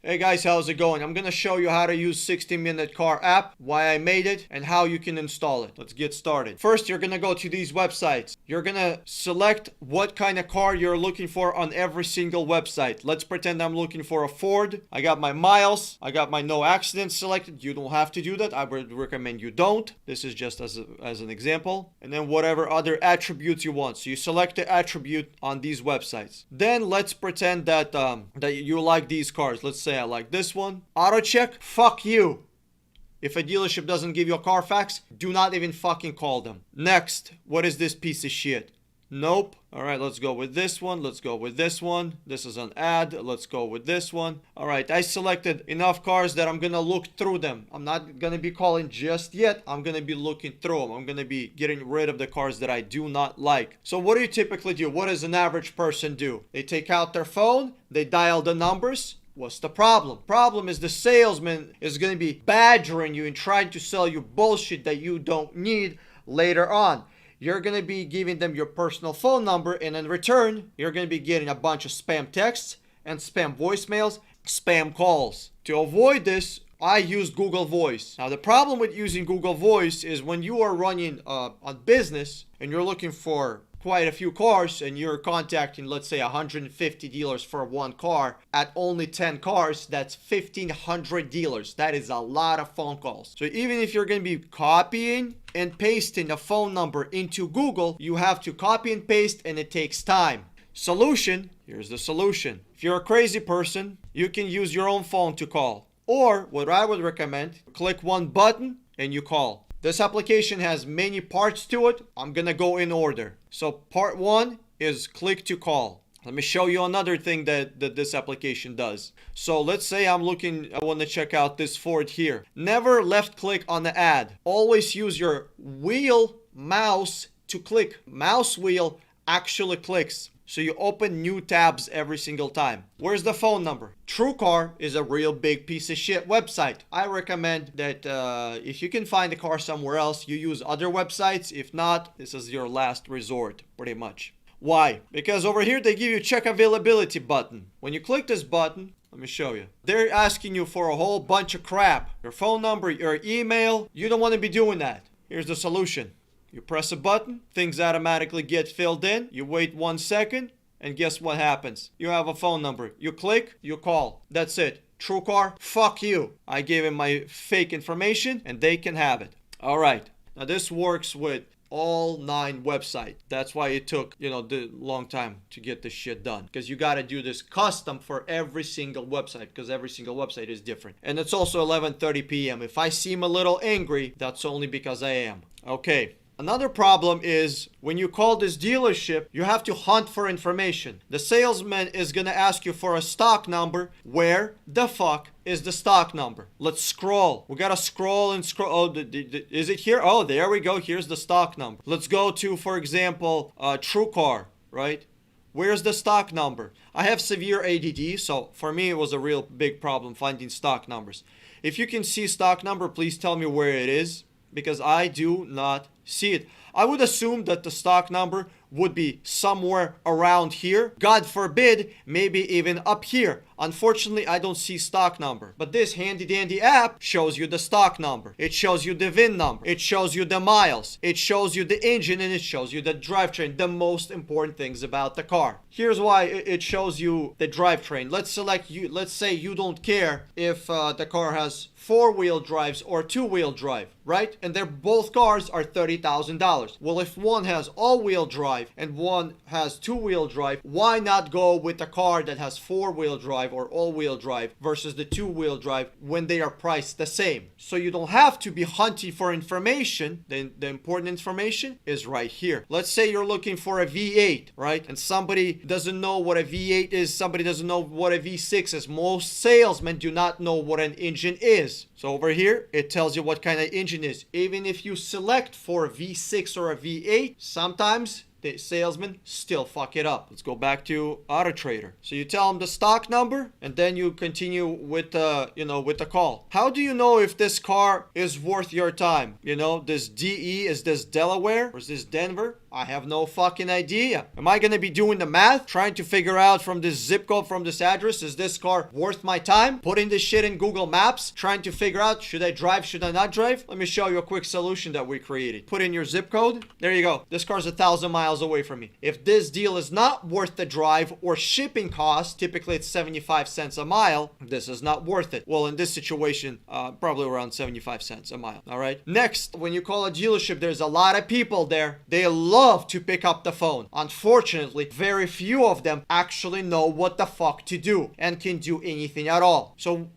Hey guys, how's it going? I'm gonna show you how to use 60-Minute Car app, why I made it, and how you can install it. Let's get started. First, you're gonna go to these websites. You're gonna select what kind of car you're looking for on every single website. Let's pretend I'm looking for a Ford. I got my miles. I got my no accidents selected. You don't have to do that. I would recommend you don't. This is just as an example. And then whatever other attributes you want. So you select the attribute on these websites. Then let's pretend that that you like these cars. Let's say I like this one. Auto check, fuck you. If a dealership doesn't give you a Carfax, do not even fucking call them. Next, what is this piece of shit? Nope. All right, let's go with this one. Let's go with this one. This is an ad. Let's go with this one. All right, I selected enough cars that I'm gonna look through them. I'm not gonna be calling just yet. I'm gonna be looking through them. I'm gonna be getting rid of the cars that I do not like. So what do you typically do? What does an average person do? They take out their phone, they dial the numbers. What's the problem? Problem is the salesman is going to be badgering you and trying to sell you bullshit that you don't need later on. You're going to be giving them your personal phone number, and in return, you're going to be getting a bunch of spam texts and spam voicemails, spam calls. To avoid this, I use Google Voice. Now, the problem with using Google Voice is when you are running a business and you're looking for quite a few cars and you're contacting, let's say, 150 dealers for one car at only 10 cars, that's 1,500 dealers. That is a lot of phone calls. So even if you're going to be copying and pasting a phone number into Google, you have to copy and paste, and it takes time. Solution, here's the solution. If you're a crazy person, you can use your own phone to call. Or what I would recommend, click one button and you call. This application has many parts to it. I'm gonna go in order. So part one is click to call. Let me show you another thing that this application does. So let's say I want to check out this Ford here. Never left click on the ad. Always use your wheel mouse to click. Mouse wheel actually clicks. So you open new tabs every single time. Where's the phone number? TrueCar is a real big piece of shit website. I recommend that if you can find a car somewhere else, you use other websites. If not, this is your last resort, pretty much. Why? Because over here they give you check availability button. When you click this button, let me show you. They're asking you for a whole bunch of crap. Your phone number, your email. You don't want to be doing that. Here's the solution. You press a button, things automatically get filled in, you wait 1 second, and guess what happens? You have a phone number. You click, you call. That's it. TrueCar, fuck you. I gave him my fake information, and they can have it. All right. Now this works with all 9 websites. That's why it took, the long time to get this shit done. Because you got to do this custom for every single website, because every single website is different. And it's also 11:30 p.m. If I seem a little angry, that's only because I am. Okay. Another problem is when you call this dealership, you have to hunt for information. The salesman is going to ask you for a stock number. Where the fuck is the stock number? Let's scroll. We got to scroll and scroll. Oh, is it here? Oh, there we go. Here's the stock number. Let's go to, for example, TrueCar, right? Where's the stock number? I have severe ADD, so for me it was a real big problem finding stock numbers. If you can see stock number, please tell me where it is, because I do not see it. I would assume that the stock number would be somewhere around here. God forbid, maybe even up here. Unfortunately, I don't see stock number. But this handy dandy app shows you the stock number. It shows you the VIN number. It shows you the miles. It shows you the engine, and it shows you the drivetrain. The most important things about the car. Here's why it shows you the drivetrain. Let's say you don't care if the car has 4-wheel drives or 2-wheel drive, right? And both cars are $30,000. Well, if one has all-wheel drive and one has 2-wheel drive, why not go with a car that has 4-wheel drive or all-wheel drive versus the 2-wheel drive when they are priced the same? So you don't have to be hunting for information. The important information is right here. Let's say you're looking for a V8, right? And somebody doesn't know what a V8 is. Somebody doesn't know what a V6 is. Most salesmen do not know what an engine is. So over here, it tells you what kind of engine is. Even if you select for a V6 or a V8, sometimes the salesman still fuck it up. Let's go back to AutoTrader. So you tell them the stock number, and then you continue with the call. How do you know if this car is worth your time? This DE, is this Delaware or is this Denver? I have no fucking idea. Am I gonna be doing the math, trying to figure out from this zip code, from this address, is this car worth my time? Putting this shit in Google Maps, trying to figure out, should I drive, should I not drive? Let me show you a quick solution that we created. Put in your zip code. There you go. This car's 1,000 miles away from me. If this deal is not worth the drive or shipping cost, typically it's 75 cents a mile, this is not worth it. Well, in this situation, probably around 75 cents a mile. All right. Next, when you call a dealership, there's a lot of people there. They love to pick up the phone. Unfortunately, very few of them actually know what the fuck to do and can do anything at all. So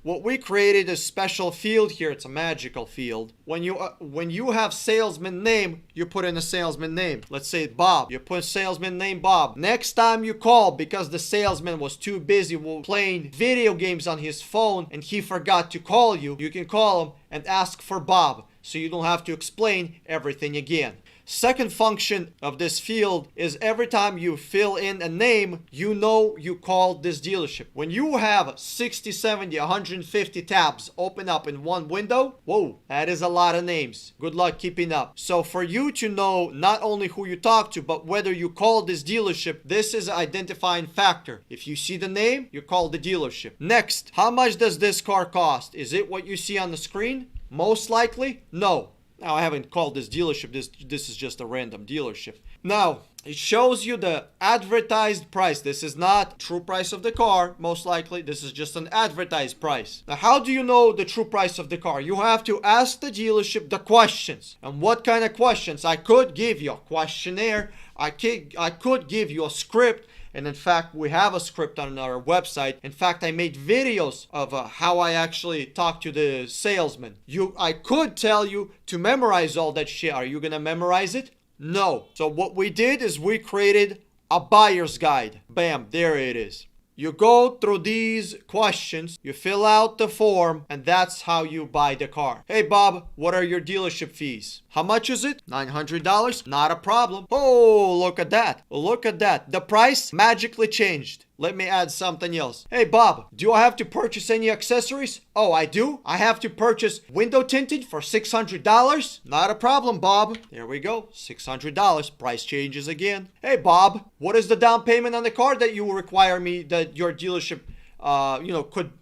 what we created is a special field here. It's a magical field. When you have salesman name, you put in a salesman name. Let's say Bob. You put salesman name Bob. Next time you call, because the salesman was too busy playing video games on his phone and he forgot to call you, you can call him and ask for Bob, so you don't have to explain everything again. Second function of this field is every time you fill in a name, you know you called this dealership. When you have 60, 70, 150 tabs open up in one window, whoa, that is a lot of names. Good luck keeping up. So for you to know not only who you talk to, but whether you called this dealership, this is an identifying factor. If you see the name, you call the dealership. Next, how much does this car cost? Is it what you see on the screen? Most likely, no. Now, I haven't called this dealership. This is just a random dealership. Now, it shows you the advertised price. This is not true price of the car, most likely. This is just an advertised price. Now, how do you know the true price of the car? You have to ask the dealership the questions. And what kind of questions? I could give you a questionnaire. I could give you a script. And in fact, we have a script on our website. In fact, I made videos of how I actually talk to the salesman. I could tell you to memorize all that shit. Are you gonna memorize it? No. So what we did is we created a buyer's guide. Bam, there it is. You go through these questions, you fill out the form, and that's how you buy the car. Hey Bob, what are your dealership fees? How much is it? $900? Not a problem. Oh, look at that. Look at that. The price magically changed. Let me add something else. Hey Bob, do I have to purchase any accessories? Oh, I do? I have to purchase window tinted for $600? Not a problem, Bob. There we go. $600. Price changes again. Hey Bob, what is the down payment on the car that you require me, that your dealership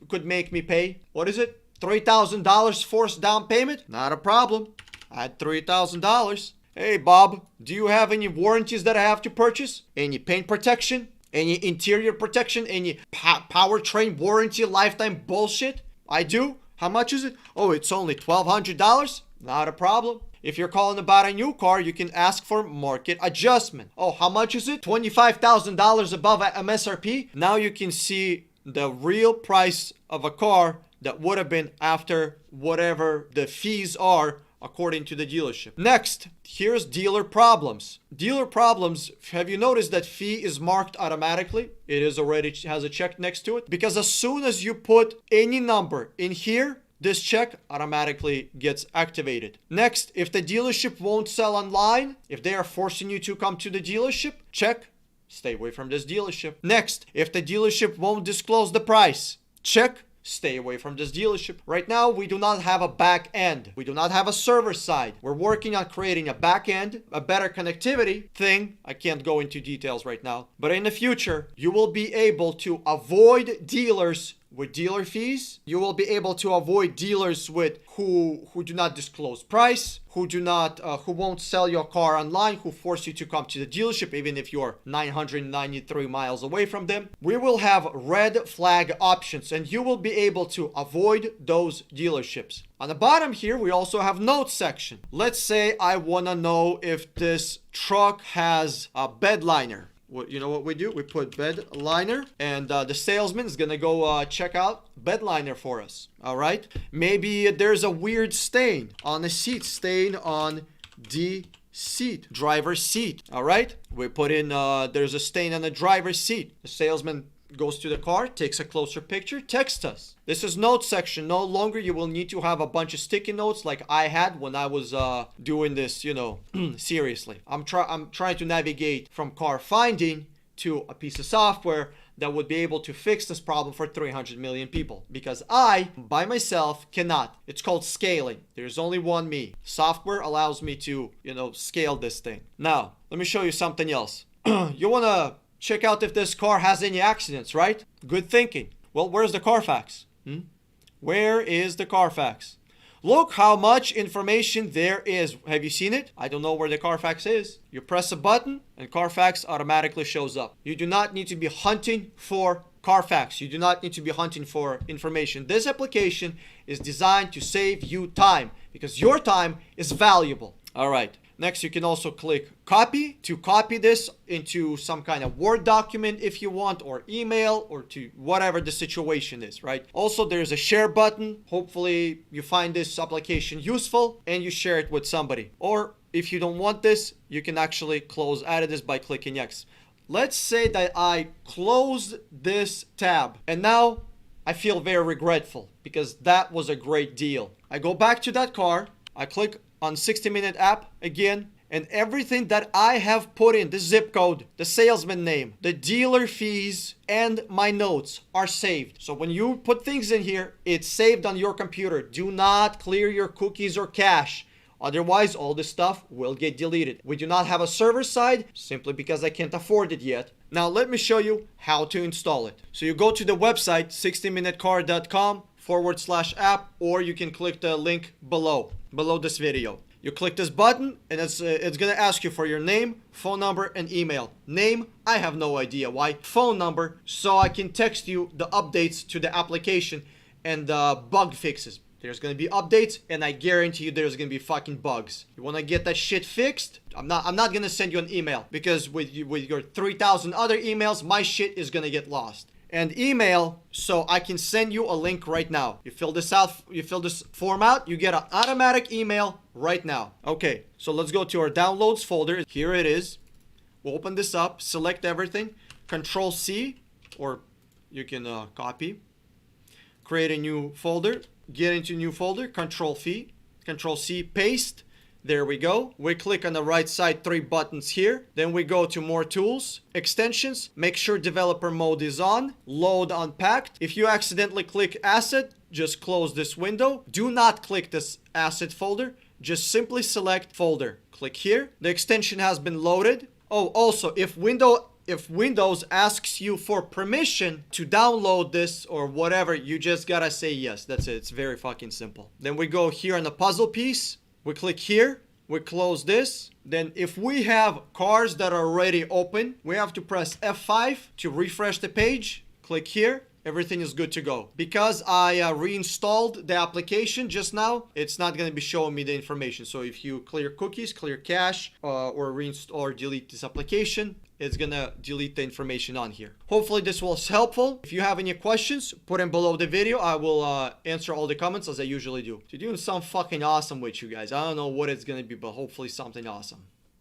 could make me pay? What is it? $3,000 forced down payment? Not a problem. Add $3,000. Hey Bob, do you have any warranties that I have to purchase? Any paint protection? Any interior protection? Any powertrain warranty lifetime bullshit? I do. How much is it? Oh, it's only $1,200. Not a problem. If you're calling about a new car, you can ask for market adjustment. Oh, how much is it? $25,000 above MSRP. Now you can see the real price of a car that would have been after whatever the fees are according to the dealership. Next, here's dealer problems. Dealer problems, have you noticed that fee is marked automatically? It is already has a check next to it. Because as soon as you put any number in here, this check automatically gets activated. Next, if the dealership won't sell online, if they are forcing you to come to the dealership, check, stay away from this dealership. Next, if the dealership won't disclose the price, check, stay away from this dealership. Right now, we do not have a back end. We do not have a server side. We're working on creating a back end, a better connectivity thing. I can't go into details right now. But in the future, you will be able to avoid dealers with dealer fees. You will be able to avoid dealers with who do not disclose price, who won't sell your car online, who force you to come to the dealership even if you're 993 miles away from them. We will have red flag options and you will be able to avoid those dealerships. On the bottom here, we also have notes section. Let's say I want to know if this truck has a bed liner. You know what we do? We put bed liner, and the salesman is gonna go check out bed liner for us. All right. Maybe there's a weird stain on the seat, stain on the seat, driver's seat. All right. We put in there's a stain on the driver's seat. The salesman goes to the car, takes a closer picture, texts us. This is notes section. No longer you will need to have a bunch of sticky notes like I had when I was doing this, seriously. I'm trying to navigate from car finding to a piece of software that would be able to fix this problem for 300 million people, because I by myself cannot. It's called scaling. There's only one me. Software allows me to, scale this thing. Now, let me show you something else. You want to check out if this car has any accidents, right? Good thinking. Well, where's the Carfax? Where is the Carfax? Look how much information there is. Have you seen it? I don't know where the Carfax is. You press a button and Carfax automatically shows up. You do not need to be hunting for Carfax. You do not need to be hunting for information. This application is designed to save you time because your time is valuable. All right. Next, you can also click copy to copy this into some kind of Word document if you want, or email, or to whatever the situation is, right? Also, there's a share button. Hopefully, you find this application useful and you share it with somebody. Or if you don't want this, you can actually close out of this by clicking X. Let's say that I closed this tab and now I feel very regretful because that was a great deal. I go back to that car, I click on 60-minute app again, and everything that I have put in, the zip code, the salesman name, the dealer fees, and my notes are saved. So when you put things in here, it's saved on your computer. Do not clear your cookies or cache. Otherwise, all this stuff will get deleted. We do not have a server side simply because I can't afford it yet. Now let me show you how to install it. So you go to the website 60minutecar.com/app, or you can click the link below this video. You click this button and it's gonna ask you for your name, phone number, and email. Name, I have no idea why. Phone number, so I can text you the updates to the application and bug fixes. There's gonna be updates, and I guarantee you there's gonna be fucking bugs. You wanna get that shit fixed? I'm not gonna send you an email because with your 3,000 other emails, my shit is gonna get lost. And email, so I can send you a link right now. You fill this out, you fill this form out, you get an automatic email right now. Okay, so let's go to our downloads folder. Here it is. We'll open this up, select everything, Control C, or you can copy, create a new folder, get into new folder, Control C, paste. There we go. We click on the right side 3 buttons here. Then we go to more tools, extensions, make sure developer mode is on, load unpacked. If you accidentally click asset, just close this window. Do not click this asset folder. Just simply select folder. Click here. The extension has been loaded. Oh, also, if Windows asks you for permission to download this or whatever, you just gotta say yes. That's it. It's very fucking simple. Then we go here on the puzzle piece. We click here, we close this. Then if we have cars that are already open, we have to press F5 to refresh the page. Click here, everything is good to go. Because I reinstalled the application just now, it's not going to be showing me the information. So if you clear cookies, clear cache, or reinstall or delete this application, it's gonna delete the information on here. Hopefully this was helpful. If you have any questions, put them below the video. I will answer all the comments as I usually do. So doing something fucking awesome with you guys. I don't know what it's gonna be, but hopefully something awesome.